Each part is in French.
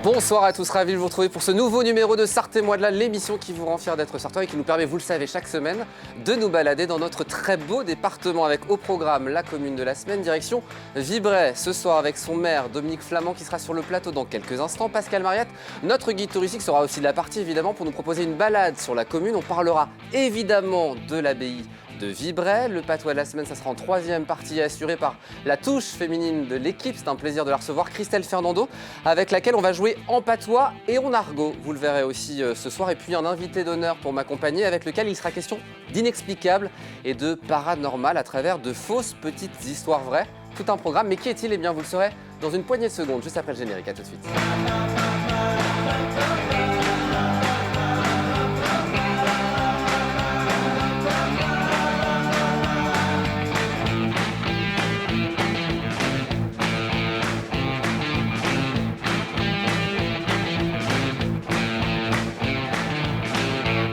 Bonsoir à tous, ravi de vous retrouver pour ce nouveau numéro de Sarthe et moi de là, l'émission qui vous rend fiers d'être sartois et qui nous permet, vous le savez, chaque semaine de nous balader dans notre très beau département avec au programme la commune de la semaine, direction Vibray. Ce soir avec son maire Dominique Flamand qui sera sur le plateau dans quelques instants. Pascal Mariette, notre guide touristique, sera aussi de la partie évidemment pour nous proposer une balade sur la commune. On parlera évidemment de l'abbaye de Vibray. Le patois de la semaine, ça sera en troisième partie assurée par la touche féminine de l'équipe. C'est un plaisir de la recevoir, Christelle Fernando, avec laquelle on va jouer en patois et en argot. Vous le verrez aussi ce soir. Et puis un invité d'honneur pour m'accompagner avec lequel il sera question d'inexplicable et de paranormal à travers de fausses petites histoires vraies. Tout un programme. Mais qui est-il? Eh bien, vous le saurez dans une poignée de secondes, juste après le générique. À tout de suite.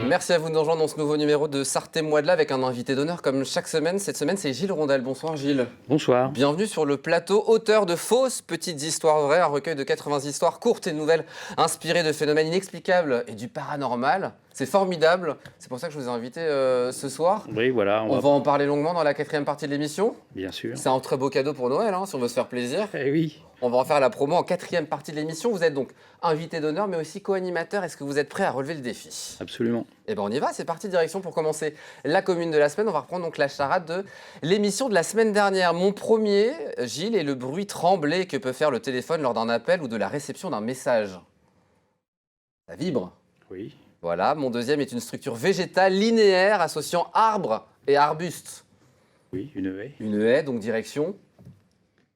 Merci à vous de nous rejoindre dans ce nouveau numéro de Sarthe et moi de là avec un invité d'honneur comme chaque semaine. Cette semaine, c'est Gilles Rondel. Bonsoir Gilles. Bonsoir. Bienvenue sur le plateau, auteur de Fausses petites histoires vraies, un recueil de 80 histoires courtes et nouvelles inspirées de phénomènes inexplicables et du paranormal. C'est formidable, c'est pour ça que je vous ai invité ce soir. Oui, voilà. On va en parler longuement dans la quatrième partie de l'émission. Bien sûr. C'est un très beau cadeau pour Noël, si on veut se faire plaisir. Eh oui. On va en faire la promo en quatrième partie de l'émission. Vous êtes donc invité d'honneur, mais aussi co-animateur. Est-ce que vous êtes prêt à relever le défi? Absolument. Eh bien, on y va. C'est parti, direction pour commencer la commune de la semaine. On va reprendre donc la charade de l'émission de la semaine dernière. Mon premier, Gilles, est le bruit tremblé que peut faire le téléphone lors d'un appel ou de la réception d'un message. Ça vibre. Oui. Voilà. Mon deuxième est une structure végétale linéaire associant arbre et arbuste. Oui, une haie. Une haie, donc direction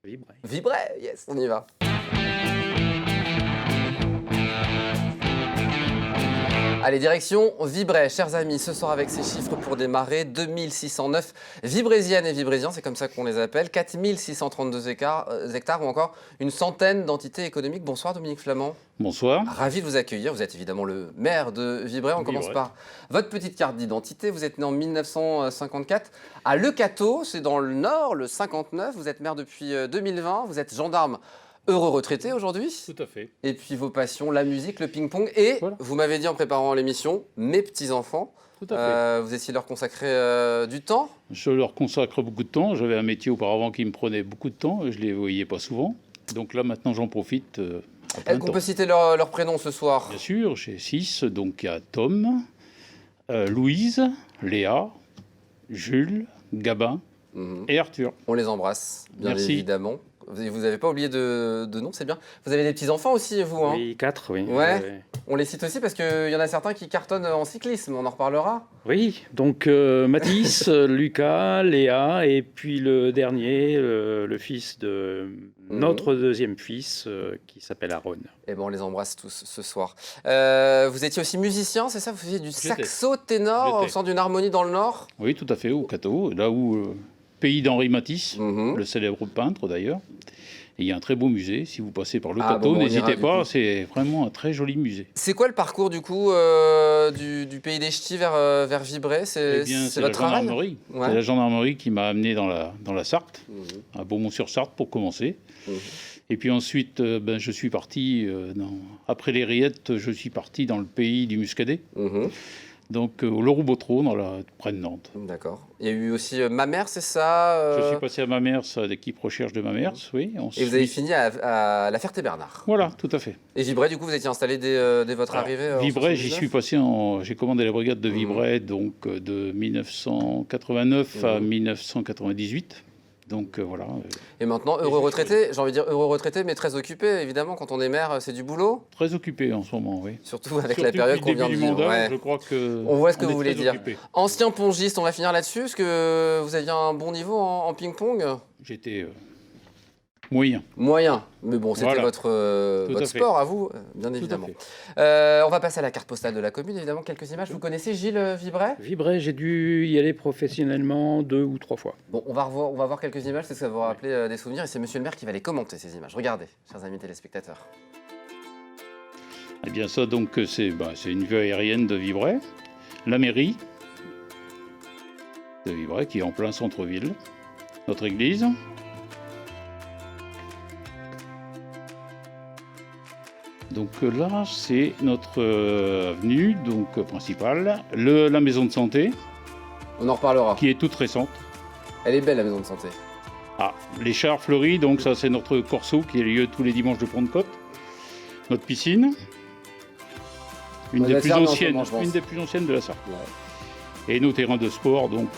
Vibray. Vibray. Yes, on y va. Allez, direction Vibray, chers amis, ce soir avec ces chiffres pour démarrer, 2609 vibrésiennes et vibrésiens, c'est comme ça qu'on les appelle, 4632 hectares ou encore une centaine d'entités économiques. Bonsoir Dominique Flamand. Bonsoir. Ravi de vous accueillir, vous êtes évidemment le maire de Vibray. On commence par votre petite carte d'identité, vous êtes né en 1954 à Le Cateau, c'est dans le Nord, le 59, vous êtes maire depuis 2020, vous êtes gendarme. Heureux retraité aujourd'hui. Tout à fait. Et puis vos passions, la musique, le ping-pong et, voilà. Vous m'avez dit en préparant l'émission, mes petits-enfants. Tout à fait. Vous essayez de leur consacrer du temps? Je leur consacre beaucoup de temps. J'avais un métier auparavant qui me prenait beaucoup de temps. Je ne les voyais pas souvent. Donc là, maintenant, j'en profite à plein Est-ce de qu'on temps. peut citer leur prénom ce soir? Bien sûr, j'ai 6. Donc il y a Tom, Louise, Léa, Jules, Gabin et Arthur. On les embrasse, bien Merci. évidemment. Vous n'avez pas oublié de nom, c'est bien. Vous avez des petits-enfants aussi, vous Oui, 4, oui. Ouais. On les cite aussi parce qu'il y en a certains qui cartonnent en cyclisme, on en reparlera. Oui, donc Mathis, Lucas, Léa, et puis le dernier, le fils de notre deuxième fils, qui s'appelle Aaron. Eh ben, on les embrasse tous ce soir. Vous étiez aussi musicien, c'est ça? Vous faisiez du saxo ténor au sein d'une harmonie dans le Nord? Oui, tout à fait, au Cateau, là où pays d'Henri Matisse, le célèbre peintre d'ailleurs. Et il y a un très beau musée, si vous passez par le Cateau, n'hésitez pas, c'est vraiment un très joli musée. C'est quoi le parcours du coup du pays des Ch'tis vers Vibray? C'est la gendarmerie. Ouais. C'est la gendarmerie qui m'a amené dans la Sarthe, à Beaumont-sur-Sarthe pour commencer. Et puis ensuite, je suis parti, après les Rillettes, je suis parti dans le pays du Muscadet. Donc au Leroux-Bottereau, près de Nantes. D'accord. Il y a eu aussi Mamers, c'est ça Je suis passé à Mamers, à l'équipe recherche de Mamers, oui. Et vous avez fini à La Ferté-Bernard. Voilà, tout à fait. Et Vibray, du coup, vous étiez installé dès votre arrivée Vibray, j'y suis passé, j'ai commandé la brigade de Vibray, donc de 1989 à 1998. Donc voilà. Et maintenant, heureux retraité, j'ai envie de dire heureux retraité, mais très occupé, évidemment, quand on est maire, c'est du boulot. Très occupé en ce moment, oui. Surtout avec la période qu'on vient de vivre. Mandat, je crois que on voit ce que vous voulez dire. Occupé. Ancien pongiste, on va finir là-dessus. Est-ce que vous aviez un bon niveau en ping-pong? J'étais moyen. Moyen, mais bon, c'était voilà. votre sport à vous, bien évidemment. On va passer à la carte postale de la commune, évidemment, quelques images. Vous connaissez Gilles Vibray? Vibray, j'ai dû y aller professionnellement 2 ou 3 fois. Bon, on va voir quelques images, parce que ça va vous rappeler des souvenirs, et c'est monsieur le maire qui va les commenter, ces images. Regardez, chers amis téléspectateurs. Eh bien ça, donc, c'est une vue aérienne de Vibray. La mairie de Vibray, qui est en plein centre-ville. Notre église. Donc là, c'est notre avenue principale, la maison de santé. On en reparlera. Qui est toute récente. Elle est belle, la maison de santé. Les chars fleuris, donc ça c'est notre corso qui a lieu tous les dimanches de Pentecôte. Notre piscine, une des plus anciennes de la Sarthe. Ouais. Et nos terrains de sport, donc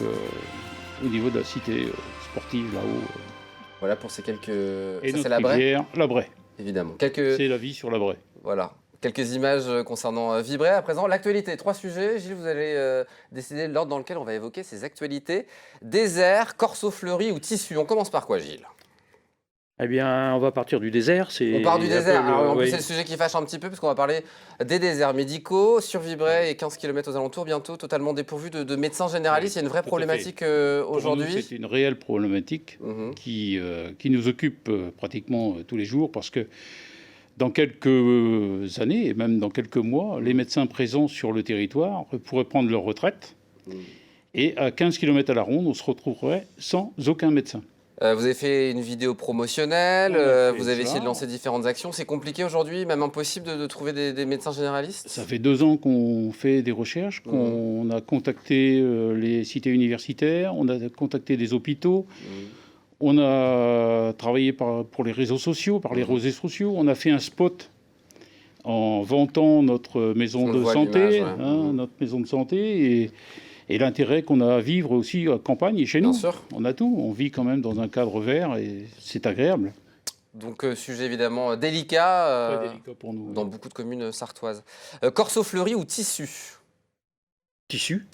au niveau de la cité sportive là-haut. Voilà pour ces quelques... Et ça, notre rivière, la Braie. Évidemment. C'est la vie sur la Braie. Voilà. Quelques images concernant Vibré. À présent, l'actualité. 3 sujets. Gilles, vous allez décider de l'ordre dans lequel on va évoquer ces actualités. Désert, corso fleuri ou tissu. On commence par quoi, Gilles ? Eh bien, on va partir du désert. On part du désert. En plus, c'est le sujet qui fâche un petit peu, puisqu'on va parler des déserts médicaux. Sur Vibré et 15 km aux alentours, bientôt totalement dépourvus de médecins généralistes. Il y a une vraie problématique aujourd'hui. C'est une réelle problématique qui nous occupe pratiquement tous les jours, parce que dans quelques années, et même dans quelques mois, les médecins présents sur le territoire pourraient prendre leur retraite. Et à 15 km à la ronde, on se retrouverait sans aucun médecin. Vous avez fait une vidéo promotionnelle, vous avez essayé de lancer différentes actions. C'est compliqué aujourd'hui, même impossible de trouver des médecins généralistes ? Ça fait 2 ans qu'on fait des recherches, qu'on a contacté les cités universitaires, on a contacté des hôpitaux, on a travaillé pour les réseaux sociaux, par les réseaux sociaux. On a fait un spot en vantant notre maison de santé, notre maison de santé et l'intérêt qu'on a à vivre aussi à campagne et chez nous. Bien sûr. On a tout. On vit quand même dans un cadre vert et c'est agréable. Donc, sujet évidemment délicat, très délicat pour nous, dans beaucoup de communes sartoises. Corso fleuri ou tissu ? Tissu.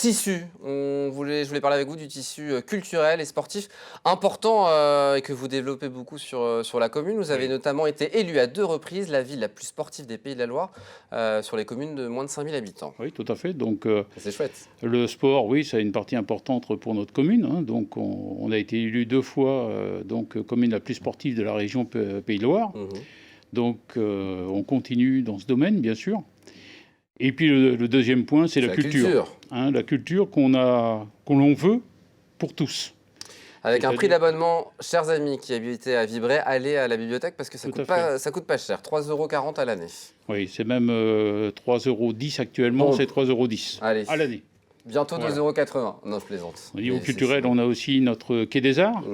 Je voulais parler avec vous du tissu culturel et sportif important et que vous développez beaucoup sur la commune. Vous avez notamment été élu à 2 reprises la ville la plus sportive des Pays de la Loire sur les communes de moins de 5000 habitants. Oui, tout à fait. Donc, c'est chouette. Le sport, oui, ça a une partie importante pour notre commune. Donc, on a été élu 2 fois commune la plus sportive de la région Pays de Loire. Donc, on continue dans ce domaine, bien sûr. Et puis le deuxième point, c'est la culture. La culture qu'on veut pour tous. Avec un prix d'abonnement, chers amis qui habitaient à Vibré, allez à la bibliothèque parce que ça coûte pas cher, 3,40 € à l'année. Oui, c'est même 3,10 € actuellement, c'est 3,10 € à l'année. Bientôt 2,80 €. Non, je plaisante. Au niveau culturel, on a aussi notre Quai des Arts,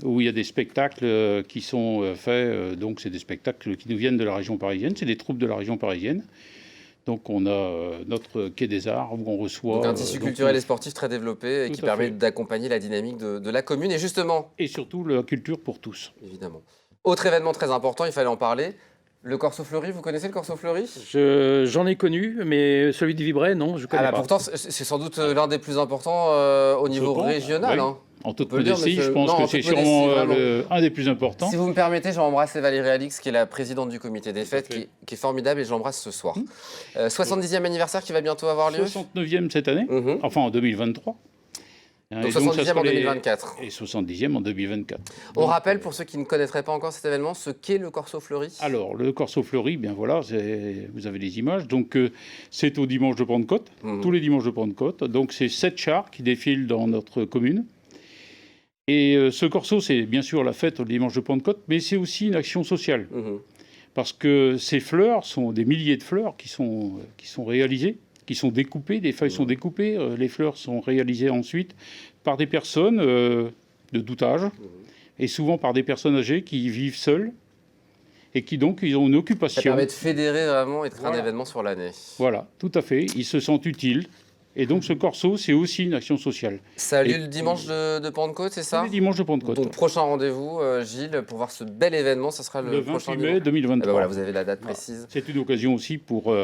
où il y a des spectacles qui sont faits. Donc, c'est des spectacles qui nous viennent de la région parisienne, c'est des troupes de la région parisienne. Donc on a notre Quai des Arts où on reçoit... Donc un tissu culturel et sportif très développé et qui permet d'accompagner la dynamique de la commune. Et justement... Et surtout la culture pour tous. Évidemment. Autre événement très important, il fallait en parler. Le Corso Fleuri, vous connaissez le Corso Fleuri ? J'en ai connu, mais celui de Vibré, non, je connais pas. Pourtant, c'est sans doute l'un des plus importants au niveau régional. Oui. En toute modestie, je pense que c'est sûrement un des plus importants. Si vous me permettez, je vais embrasser Valérie Alix, qui est la présidente du comité des fêtes, qui est formidable, et je l'embrasse ce soir. 70e anniversaire qui va bientôt avoir lieu ? 69e cette année, enfin en 2023. Donc 70e en 2024. Et 70e en 2024. On rappelle, pour ceux qui ne connaîtraient pas encore cet événement, ce qu'est le Corso Fleuri. Alors, le Corso Fleuri, bien voilà, vous avez les images. Donc, c'est au dimanche de Pentecôte, tous les dimanches de Pentecôte. Donc, c'est 7 chars qui défilent dans notre commune. Et ce Corso, c'est bien sûr la fête au dimanche de Pentecôte, mais c'est aussi une action sociale. Parce que ces fleurs sont des milliers de fleurs qui sont réalisées, qui sont découpées, des feuilles sont découpées, les fleurs sont réalisées ensuite par des personnes de tout âge, et souvent par des personnes âgées qui vivent seules, et qui donc ils ont une occupation. Ça permet de fédérer vraiment et de créer un événement sur l'année. Voilà, tout à fait, ils se sentent utiles. Et donc ce Corso, c'est aussi une action sociale. Ça a lieu le dimanche de Pentecôte, c'est ça ? Le dimanche de Pentecôte. Donc prochain rendez-vous, Gilles, pour voir ce bel événement, ça sera le prochain 28 mai 2023. Voilà, vous avez la date précise. C'est une occasion aussi pour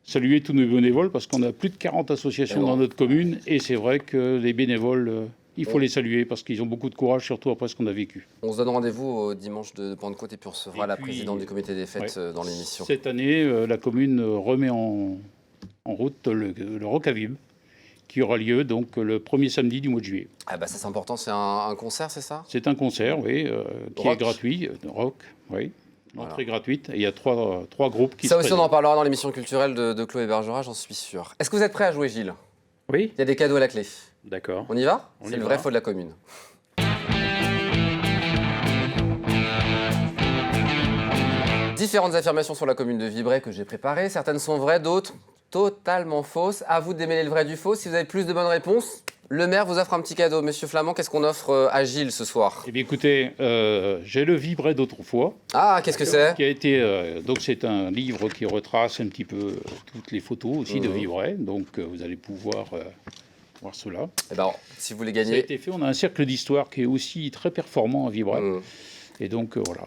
saluer tous nos bénévoles, parce qu'on a plus de 40 associations dans notre commune, et c'est vrai que les bénévoles, il faut les saluer, parce qu'ils ont beaucoup de courage, surtout après ce qu'on a vécu. On se donne rendez-vous au dimanche de Pentecôte, et puis on recevra la présidente du comité des fêtes dans l'émission. Cette année, la commune remet en route le Rock à Vib, qui aura lieu donc le premier samedi du mois de juillet. Ah bah ça c'est important, c'est un concert, c'est ça ? C'est un concert, oui, qui est gratuit, rock, oui. Entrée gratuite, et il y a trois groupes qui ça aussi, on en parlera dans l'émission culturelle de Chloé Bergera, j'en suis sûr. Est-ce que vous êtes prêt à jouer, Gilles ? Oui. Il y a des cadeaux à la clé. D'accord. On y va ? C'est le vrai faux de la commune. Différentes affirmations sur la commune de Vibray que j'ai préparées. Certaines sont vraies, d'autres totalement fausses. À vous de démêler le vrai du faux. Si vous avez plus de bonnes réponses, le maire vous offre un petit cadeau. Monsieur Flamand, qu'est-ce qu'on offre à Gilles ce soir? Eh bien, écoutez, j'ai le Vibray d'autrefois. Ah, qu'est-ce que c'est? Qui a été, donc c'est un livre qui retrace un petit peu toutes les photos aussi de Vibray. Donc vous allez pouvoir voir cela. Eh ben, si vous voulez Ça a gagner... été fait. On a un cercle d'histoire qui est aussi très performant à Vibray. Et donc voilà.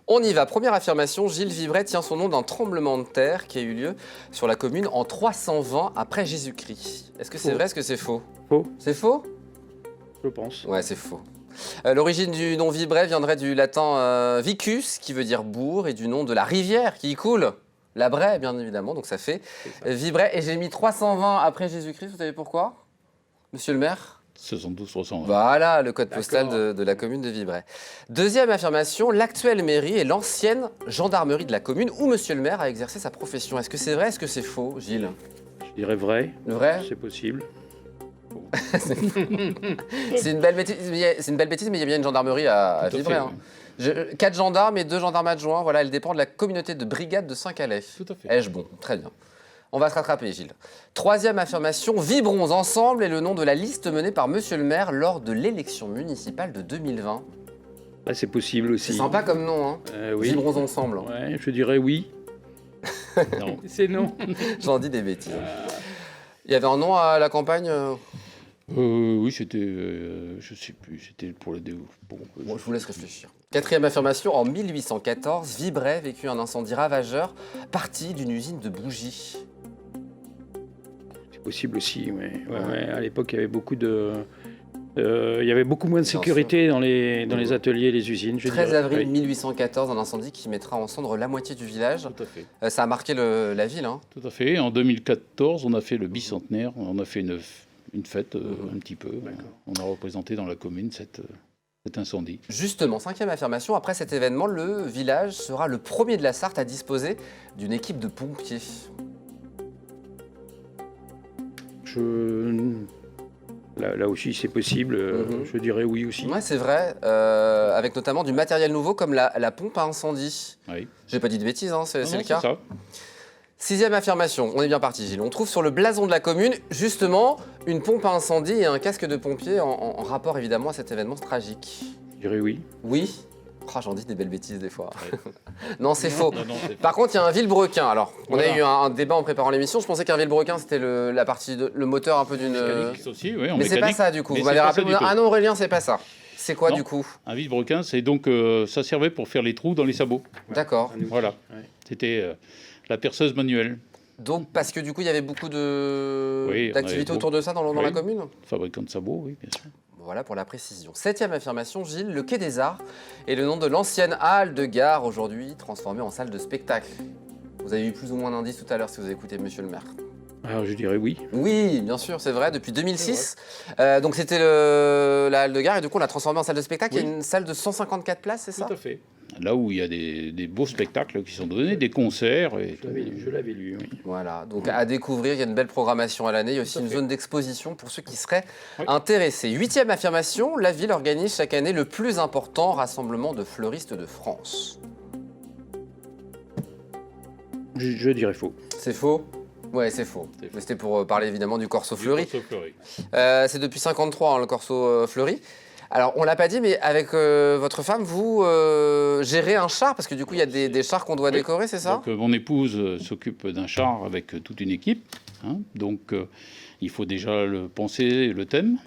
On y va. Première affirmation, Gilles Vibray tient son nom d'un tremblement de terre qui a eu lieu sur la commune en 320 après Jésus-Christ. Est-ce que c'est vrai, est-ce que c'est faux? Faux, C'est faux? je pense. Ouais, c'est faux. L'origine du nom Vibray viendrait du latin vicus, qui veut dire bourg, et du nom de la rivière qui y coule, la Braie, bien évidemment, donc ça fait Vibray. Et j'ai mis 320 après Jésus-Christ, vous savez pourquoi, monsieur le maire? 72-300. Voilà, le code postal de la commune de Vibray. Deuxième affirmation, l'actuelle mairie est l'ancienne gendarmerie de la commune où monsieur le maire a exercé sa profession. Est-ce que c'est vrai, est-ce que c'est faux, Gilles? Je dirais vrai. Vrai? C'est possible. C'est une belle bêtise, mais il y a bien une gendarmerie à Tout à Vibray. fait, Hein. 4 gendarmes et 2 gendarmes adjoints. Voilà, elle dépend de la communauté de brigade de Saint-Calais. Tout à fait. Ai-je bon? Très bien. On va se rattraper, Gilles. Troisième affirmation, Vibrons ensemble est le nom de la liste menée par monsieur le maire lors de l'élection municipale de 2020. Là, c'est possible aussi. C'est sympa comme nom, hein? Oui. Vibrons ensemble. Ouais, je dirais oui. Non. C'est non. J'en dis des bêtises. Il y avait un nom à la campagne Oui, c'était, je sais plus, c'était pour le déo. Bon, je vous laisse réfléchir. Quatrième affirmation, en 1814, Vibray vécut un incendie ravageur parti d'une usine de bougies. C'est possible aussi, ouais. Ouais. À l'époque, il y avait beaucoup de... il y avait beaucoup moins de sécurité dans les ateliers et les usines. 13 avril oui. 1814, un incendie qui mettra en cendre la moitié du village. Tout à fait. Ça a marqué la ville. Hein. Tout à fait. En 2014, on a fait le bicentenaire. On a fait une fête un petit peu. On a représenté dans la commune cet incendie. Justement, cinquième affirmation, après cet événement, le village sera le premier de la Sarthe à disposer d'une équipe de pompiers. Là aussi, c'est possible. Je dirais oui aussi. Ouais, c'est vrai. Avec notamment du matériel nouveau comme la pompe à incendie. Oui. J'ai pas dit de bêtises, hein, c'est le cas. Ça. Sixième affirmation, on est bien parti, Gilles. On trouve sur le blason de la commune, justement, une pompe à incendie et un casque de pompier en rapport évidemment à cet événement tragique. Je dirais oui. Oui. Oh, j'en dis des belles bêtises des fois. Ouais. Non, c'est faux. Non, Par contre, il y a un Villebrequin. Alors, on voilà. a eu un débat en préparant l'émission. Je pensais qu'un Villebrequin, c'était la partie, le moteur un peu d'une... Aussi, oui, en Mais c'est pas ça du coup. Mais Vous m'avez c'est pas rappelé. ça du tout. Ah non, Aurélien, c'est pas ça. C'est quoi Non. du coup? Un villebrequin, c'est donc ça servait pour faire les trous dans les sabots. D'accord. Voilà. Ouais. C'était la perceuse manuelle. Donc, parce que du coup, il y avait beaucoup Oui, on d'activités avait autour de ça dans Oui. la commune? Fabricant de sabots, oui, bien sûr. Voilà pour la précision. Septième affirmation, Gilles, le Quai des Arts est le nom de l'ancienne halle de gare, aujourd'hui transformée en salle de spectacle. Vous avez eu plus ou moins d'indices tout à l'heure si vous avez écouté monsieur le maire. Alors, je dirais oui. Oui, bien sûr, c'est vrai, depuis 2006. Donc c'était la halle de gare et du coup on l'a transformée en salle de spectacle. Oui. Il y a une salle de 154 places, c'est ça? Tout à fait. Là où il y a des beaux spectacles qui sont donnés, des concerts. Et Je l'avais lu, oui. Voilà, donc à découvrir, il y a une belle programmation à l'année. Il y a aussi Tout à une fait. zone d'exposition pour ceux qui seraient Oui. intéressés. Huitième affirmation, la ville organise chaque année le plus important rassemblement de fleuristes de France. Je dirais faux. C'est faux? Ouais, c'est faux. C'est faux. Mais c'était pour parler évidemment du Corso Du fleuri. Corso fleuri. C'est depuis 53, hein, le Corso fleuri. Alors, on l'a pas dit, mais avec votre femme, vous gérez un char, parce que du coup, il y a des chars qu'on doit Oui. décorer, c'est ça? Donc, mon épouse s'occupe d'un char avec toute une équipe. Hein. Donc, il faut déjà penser le thème.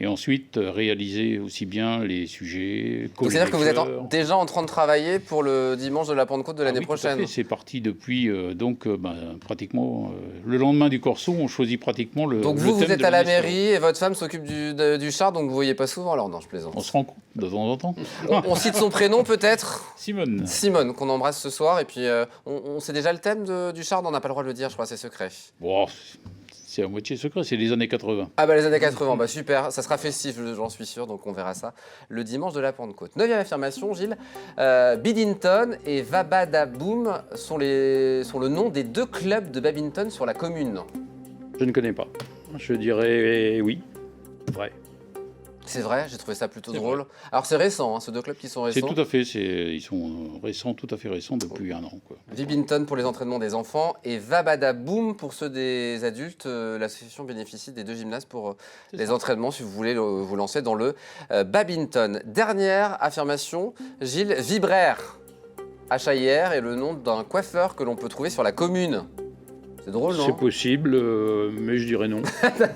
Et ensuite, réaliser aussi bien les sujets. Donc, c'est-à-dire que vous êtes fleurs. déjà en train de travailler pour le dimanche de la Pentecôte de l'année Oui, tout à prochaine? fait. C'est parti depuis, pratiquement, le lendemain du Corso, on choisit pratiquement le Donc le vous thème êtes de à la l'année mairie et votre femme s'occupe du char, donc vous voyez pas souvent. Alors non, je plaisante. On se rencontre de temps en temps. On cite son prénom peut-être? Simone. Simone, qu'on embrasse ce soir. Et puis, on sait déjà le thème du char? Non, on n'a pas le droit de le dire, je crois, c'est secret. Bon, c'est à moitié secret, c'est les années 80. Ah bah les années 80, bah super, ça sera festif, j'en suis sûr, donc on verra ça le dimanche de la Pentecôte. Neuvième affirmation, Gilles, Biddington et Vabadaboom sont le nom des deux clubs de badminton sur la commune. Je ne connais pas. Je dirais oui. Vrai. C'est vrai, j'ai trouvé ça plutôt drôle. Alors c'est récent, hein, ces 2 clubs qui sont récents. C'est tout à fait, ils sont récents, tout à fait récents depuis 1 an. Quoi. Vibinton pour les entraînements des enfants et Vabada Boom pour ceux des adultes. L'association bénéficie des 2 gymnases pour les entraînements si vous voulez vous lancer dans le badminton. Dernière affirmation, Gilles, Vibraire, H-A-I-R, est le nom d'un coiffeur que l'on peut trouver sur la commune. C'est drôle, non? C'est possible, mais je dirais non.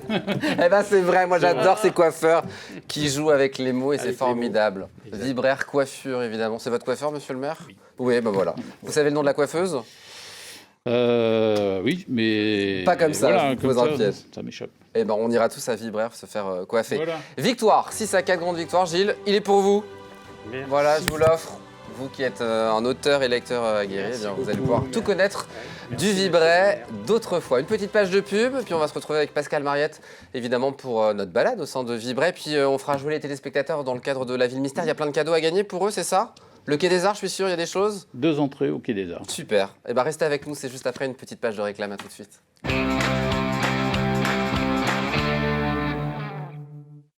Eh ben c'est vrai, moi j'adore ces coiffeurs qui jouent avec les mots et c'est formidable. Vibraire Coiffure, évidemment. C'est votre coiffeur, monsieur le maire? Oui, ben voilà. Vous savez le nom de la coiffeuse? Oui, mais... Pas comme ça, voilà, je vous pose un piège. Ça m'échappe. Eh ben on ira tous à Vibraire se faire coiffer. Voilà. Victoire, 6-4, grande victoire. Gilles, il est pour vous. Merci. Voilà, je vous l'offre. Vous qui êtes un auteur et lecteur aguerri, eh bien, vous allez pouvoir tout connaître du Vibray d'autrefois. Une petite page de pub, puis on va se retrouver avec Pascal Mariette, évidemment, pour notre balade au sein de Vibray. Puis on fera jouer les téléspectateurs dans le cadre de la Ville Mystère. Il y a plein de cadeaux à gagner pour eux, c'est ça? Le Quai des Arts, je suis sûr, il y a des choses? 2 entrées au Quai des Arts. Super. Eh ben, restez avec nous, c'est juste après une petite page de réclame. À tout de suite.